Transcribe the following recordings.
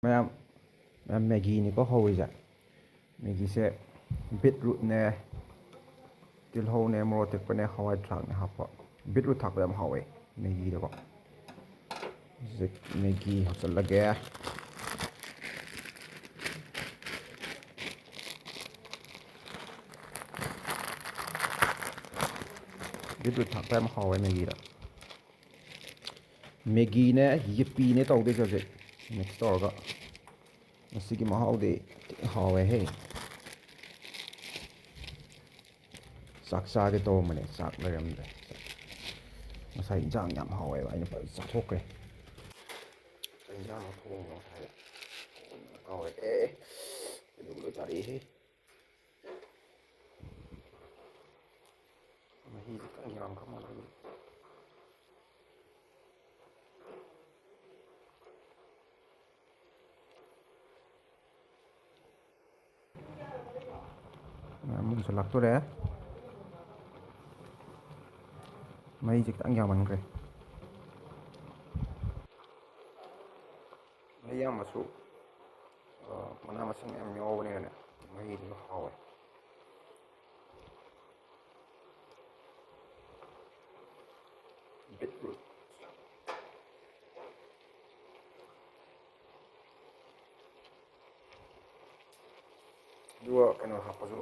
ꯃꯌꯥꯝ ꯃꯦꯒꯤꯅꯤꯀꯣ ꯍꯧꯔꯤꯁꯦ ꯃꯦꯒꯤꯁꯦ ꯕꯤꯠꯔꯨꯠꯅꯦ ꯇꯤꯜꯍꯧꯅꯦ ꯃꯣꯔꯣꯛ ꯑꯇꯦꯛꯄꯅꯦ ꯍꯋꯥꯏ ꯊꯔꯥꯛꯅꯦ ꯍꯥꯞꯄ ꯕꯤꯠꯔꯨꯠ ꯊꯥꯛꯄ ꯌꯥꯝ ꯍꯥꯎꯋꯦ ꯃꯦꯒꯤꯗꯀꯣ ꯍꯧꯖꯤꯛ ꯃꯦꯒꯤ ꯍꯥꯞꯆꯤꯜꯂꯒꯦ ꯕꯤꯠꯔꯨꯠ ꯊꯥꯛꯄ ꯌꯥꯝ ꯍꯥꯎꯋꯦ ꯃꯦꯒꯤꯗ ꯃꯦꯒꯤꯅꯦ ꯌꯤꯞꯄꯤꯅꯦ ꯇꯧꯗꯣꯏꯁꯦ ꯍꯧꯖꯤꯛ ꯃꯤꯛꯁ ꯇꯧꯔꯒ ꯃꯁꯤꯒꯤ ꯃꯍꯥꯎꯗꯤ ꯍꯥꯎꯋꯦꯍꯦ ꯆꯥꯛ ꯆꯥꯒꯦ ꯇꯧꯔꯝꯕꯅꯦ ꯆꯥꯛ ꯂꯩꯔꯝꯗ꯭ꯔꯦ ꯉꯁꯥꯏ ꯏꯟꯖꯥꯡ ꯌꯥꯝ ꯍꯥꯎꯋꯦꯕ ꯑꯩꯅ ꯐꯖꯅ ꯆꯥꯊꯣꯛꯈ꯭ꯔꯦ ꯏꯟꯖꯥꯡ ꯊꯣꯡꯕ ꯉꯁꯥꯏ ꯍꯥꯎꯋꯦ ꯑꯗꯨꯒ ꯆꯥꯔꯤꯍꯦ ꯃꯍꯤꯁꯦ ꯈꯤꯇꯪ ꯌꯥꯝꯈ꯭ꯔ ꯃꯥꯜꯂꯦ ꯃꯨꯟꯁꯤꯜꯂꯛꯇꯣꯔꯦ ꯃꯍꯤꯁꯦ ꯈꯤꯇꯪ ꯌꯥꯝꯃꯟꯈ꯭ꯔꯦ ꯃꯍꯤ ꯌꯥꯝꯃꯁꯨ ꯃꯅꯥ ꯃꯁꯤꯡ ꯃꯌꯥꯝ ꯌꯥꯎꯕꯅꯤꯅꯅꯦ ꯃꯍꯤꯗꯨꯁꯨ ꯍꯥꯎꯋꯦ ꯕꯤꯠꯔꯨꯠ ꯑꯗꯨꯒ ꯀꯩꯅꯣ ꯍꯥꯞꯄꯁꯨ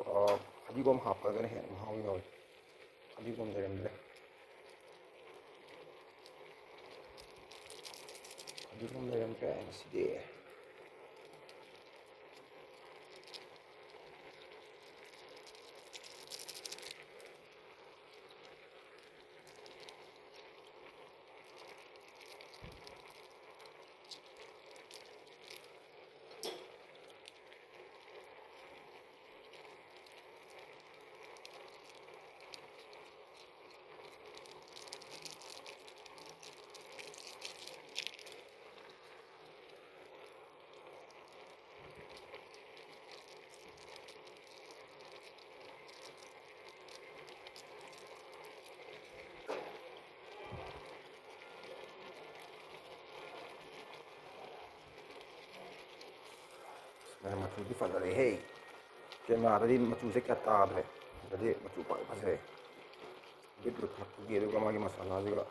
ꯐꯗꯤꯒꯣꯝ ꯍꯥꯞꯄꯒꯅ ꯍꯦꯟꯅ ꯃꯍꯥꯎ ꯌꯥꯎꯋꯤ ꯐꯗꯤꯒꯣꯝ ꯂꯩꯔꯝꯗ꯭ꯔꯦ ꯐꯗꯤꯒꯣꯝ ꯂꯩꯔꯝꯗ꯭ꯔꯦ ꯉꯁꯤꯗꯤ ꯃꯆꯨꯗꯤ ꯐꯖꯔꯦꯍꯦ ꯀꯦꯃꯦꯔꯥꯗꯗꯤ ꯃꯆꯨꯁꯦ ꯀꯌꯥ ꯇꯥꯗ꯭ꯔꯦ ꯁꯤꯗꯗꯤ ꯃꯆꯨ ꯐꯖꯩ ꯕꯤꯠꯔꯨꯠ ꯊꯥꯛꯄꯒꯤ ꯑꯗꯨꯒ ꯃꯥꯒꯤ ꯃꯁꯥꯂꯥꯁꯤꯒ